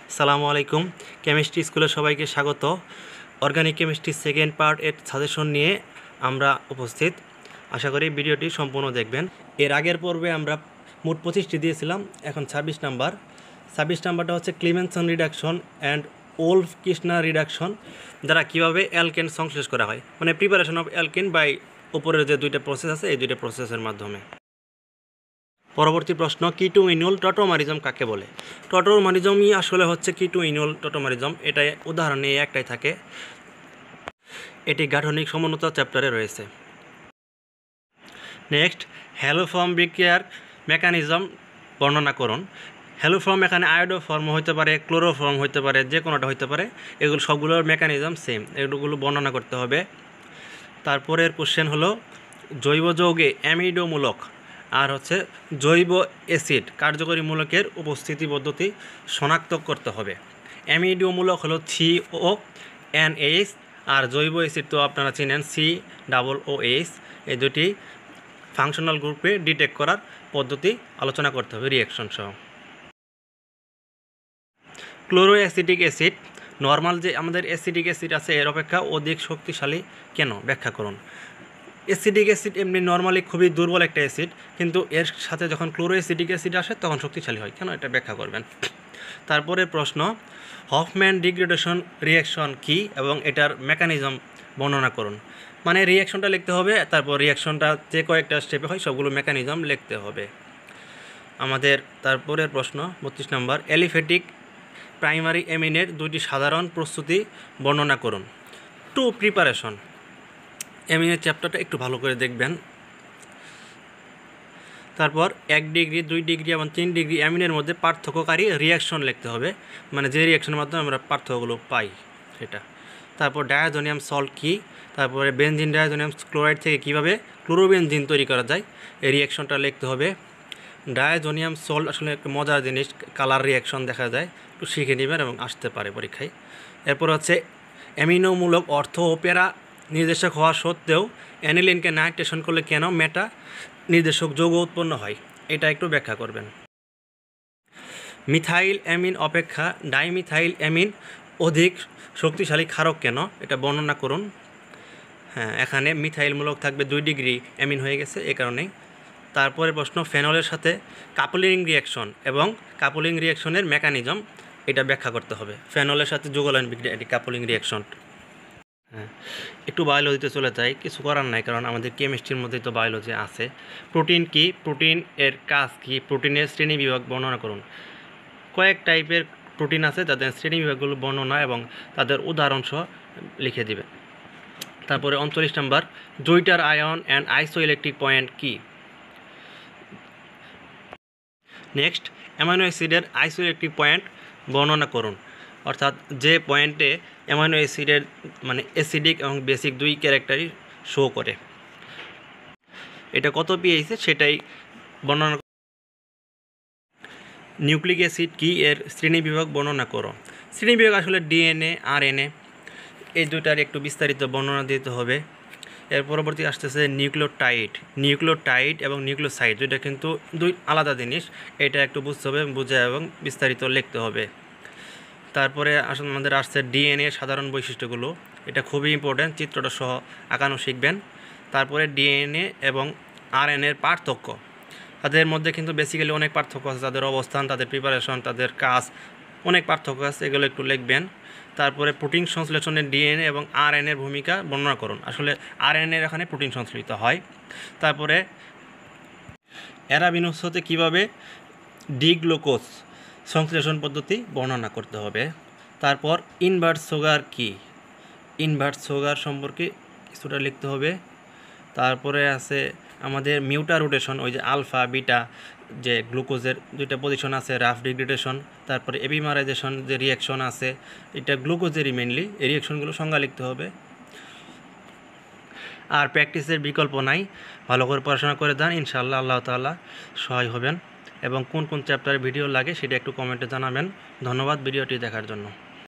আসসালামু আলাইকুম। কেমিস্ট্রি স্কুলে সবাইকে স্বাগত। অর্গানিক কেমিস্ট্রি সেকেন্ড পার্ট এর সাজেশন নিয়ে আমরা উপস্থিত। আশা করি ভিডিওটি সম্পূর্ণ দেখবেন। এর আগের পর্বে আমরা মোট 25টি দিয়েছিলাম, এখন 26 নাম্বারটা হচ্ছে Clemmensen reduction and Wolff Kishner reduction দ্বারা কীভাবে অ্যালকেন সংশ্লেষ করা হয়, মানে প্রিপারেশন অফ অ্যালকেন বাই উপরের যে দুইটা প্রসেস আছে এই দুইটা প্রসেসের মাধ্যমে। পরবর্তী প্রশ্ন, কিটোইনুল টটোমারিজম কাকে বলে? টটোমারিজমই আসলে হচ্ছে কিটোইনুল টটোমারিজম। এটাই উদাহরণে একটাই থাকে, এটি গাঠনিক সমন্বতা চ্যাপ্টারে রয়েছে। নেক্সট, হ্যালোফর্ম বিক্রিয়ার মেকানিজম বর্ণনা করুন। হ্যালোফর্ম এখানে আয়োডোফর্ম হতে পারে, ক্লোরোফর্ম হতে পারে, যে কোনোটা হতে পারে। এগুলো সবগুলোর মেকানিজম সেম, এগুলো বর্ণনা করতে হবে। তারপরের কোশ্চেন হলো জৈব যৌগে অ্যামিডোমূলক আর হচ্ছে জৈব অ্যাসিড কার্যকরী মূলকের উপস্থিতি পদ্ধতি শনাক্ত করতে হবে। অ্যামিডোমূলক হলো CONH আর জৈব অ্যাসিড তো আপনারা চিনেন COOH। এই দুটি ফাংশনাল গ্রুপে ডিটেক্ট করার পদ্ধতি আলোচনা করতে হবে রিঅ্যাকশন সহ। ক্লোরোঅ্যাসিটিক অ্যাসিড নর্মাল যে আমাদের অ্যাসিডিক অ্যাসিড আছে এর অপেক্ষা অধিক শক্তিশালী কেন, ব্যাখ্যা করুন। অ্যাসিডিক অ্যাসিড এমনি নর্মালি খুবই দুর্বল একটা অ্যাসিড, কিন্তু এর সাথে যখন ক্লোরোঅ্যাসিডিক অ্যাসিড আসে তখন শক্তিশালী হয় কেন, এটা ব্যাখ্যা করবেন। তারপরে প্রশ্ন, হফম্যান ডিগ্রেডেশন রিঅ্যাকশন কি এবং এটার মেকানিজম বর্ণনা করুন। মানে রিঅ্যাকশনটা লিখতে হবে, তারপর রিঅ্যাকশনটা যে কয়েকটা স্টেপে হয় সবগুলো মেকানিজম লিখতে হবে আমাদের। তারপরের প্রশ্ন 32 নম্বর, অ্যালিফ্যাটিক প্রাইমারি অ্যামিনের দুইটি সাধারণ প্রস্তুতি বর্ণনা করুন। টু প্রিপারেশন অ্যামিনের চ্যাপ্টারটা একটু ভালো করে দেখবেন। তারপর 1 ডিগ্রি 2 ডিগ্রি এবং 3 ডিগ্রি অ্যামিনের মধ্যে পার্থক্যকারী রিঅ্যাকশন লিখতে হবে, মানে যে রিঅ্যাকশনের মাধ্যমে আমরা পার্থক্যগুলো পাই সেটা। তারপর ডায়াজোনিয়াম সল্ট কী, তারপরে বেনজিন ডায়াজোনিয়াম ক্লোরাইড থেকে কীভাবে ক্লোরোবেনজিন তৈরি করা যায় এই রিঅ্যাকশনটা লিখতে হবে। ডায়াজোনিয়াম সল্ট আসলে একটা মজার জিনিস, কালার রিঅ্যাকশন দেখা যায়, একটু শিখে নেবেন এবং আসতে পারে পরীক্ষায়। এরপর হচ্ছে অ্যামিনোমূলক অর্থ ও প্যারা নির্দেশক হওয়া সত্ত্বেও অ্যানিলিনকে নাইট্রেশন করলে কেন মেটা নির্দেশক যৌগ উৎপন্ন হয়, এটা একটু ব্যাখ্যা করবেন। মিথাইল অ্যামিন অপেক্ষা ডাইমিথাইল অ্যামিন অধিক শক্তিশালী ক্ষারক কেন, এটা বর্ণনা করুন। হ্যাঁ, এখানে মিথাইলমূলক থাকবে 2 ডিগ্রি অ্যামিন হয়ে গেছে এ কারণেই। তারপরে প্রশ্ন, ফেনলের সাথে কাপলিং রিঅ্যাকশন এবং কাপলিং রিঅ্যাকশনের মেকানিজম এটা ব্যাখ্যা করতে হবে। ফেনলের সাথে যৌগলয়ন বিক্রিয়া, এটি কাপলিং রিঅ্যাকশন। হ্যাঁ, একটু বায়োলজিতে চলে যাই, কিছু করার নাই কারণ আমাদের কেমিস্ট্রির মধ্যেই তো বায়োলজি আছে। প্রোটিন কি, প্রোটিন এর কাজ কি, প্রোটিনের শ্রেণীবিভাগ বর্ণনা করুন। কয়েক টাইপের প্রোটিন আছে তাদের শ্রেণীবিভাগগুলো বর্ণনা এবং তাদের উদাহরণ সহ লিখে দিবে। তারপরে 39 নম্বর, জুইটার আয়ন অ্যান্ড আইসো ইলেকট্রিক পয়েন্ট কি। নেক্সট, অ্যামাইনো অ্যাসিডের আইসো ইলেকট্রিক পয়েন্ট বর্ণনা করুন, অর্থাৎ যে পয়েন্টে অ্যামাইনো অ্যাসিডের মানে অ্যাসিডিক এবং বেসিক দুই ক্যারেক্টারই শো করে, এটা কত পিএইচে সেটাই বর্ণনা। নিউক্লিক অ্যাসিড কি, এর শ্রেণীবিভাগ বর্ণনা করো। শ্রেণীবিভাগ আসলে ডিএনএ আরএনএ এই দুইটার একটু বিস্তারিত বর্ণনা দিতে হবে। এর পরবর্তী আসতেছে নিউক্লিওটাইড এবং নিউক্লিওসাইড, দুইটা কিন্তু দুই আলাদা জিনিস, এটা একটু বুঝতে হবে, বুঝে এবং বিস্তারিত লিখতে হবে। তারপরে আসলে আমাদের আসছে ডিএনএ সাধারণ বৈশিষ্ট্যগুলো, এটা খুবই ইম্পর্ট্যান্ট, চিত্রটা সহ আঁকানো শিখবেন। তারপরে ডিএনএ এবং আরএনএর পার্থক্য, তাদের মধ্যে কিন্তু বেসিক্যালি অনেক পার্থক্য আছে, তাদের অবস্থান, তাদের প্রিপারেশন, তাদের কাজ, অনেক পার্থক্য আছে, এগুলো একটু লিখবেন। তারপরে প্রোটিন সংশ্লেষণে ডিএনএ এবং আরএনএর ভূমিকা বর্ণনা করুন, আসলে আরএনএর এখানে প্রোটিন সংশ্লেষিত হয়। তারপরে অ্যারাবিনোস হতে কীভাবে ডিগ্লুকোজ সংশ্লেষণ পদ্ধতি বর্ণনা করতে হবে। তারপর ইনভার্ট সুগার কি, ইনভার্ট সুগার সম্পর্কে কিছুটা লিখতে হবে। তারপরে আছে আমাদের মিউটা রোটেশন, ওই যে আলফা বিটা যে গ্লুকোজের দুইটা পজিশন আছে, রাফ ডিগ্রেডেশন, তারপরে এপিমারাইজেশন যে রিঅ্যাকশন আছে, এটা গ্লুকোজেরই মেনলি, এই রিঅ্যাকশনগুলো সংজ্ঞা লিখতে হবে। আর প্র্যাকটিসের বিকল্প নাই, ভালো করে পড়াশোনা করে দেন, ইনশাআল্লাহ আল্লাহ তাআলা সহায় হবেন। এবং কোন কোন চ্যাপ্টারের ভিডিও লাগে সেটা একটু কমেন্টে জানাবেন। ধন্যবাদ ভিডিওটি দেখার জন্য।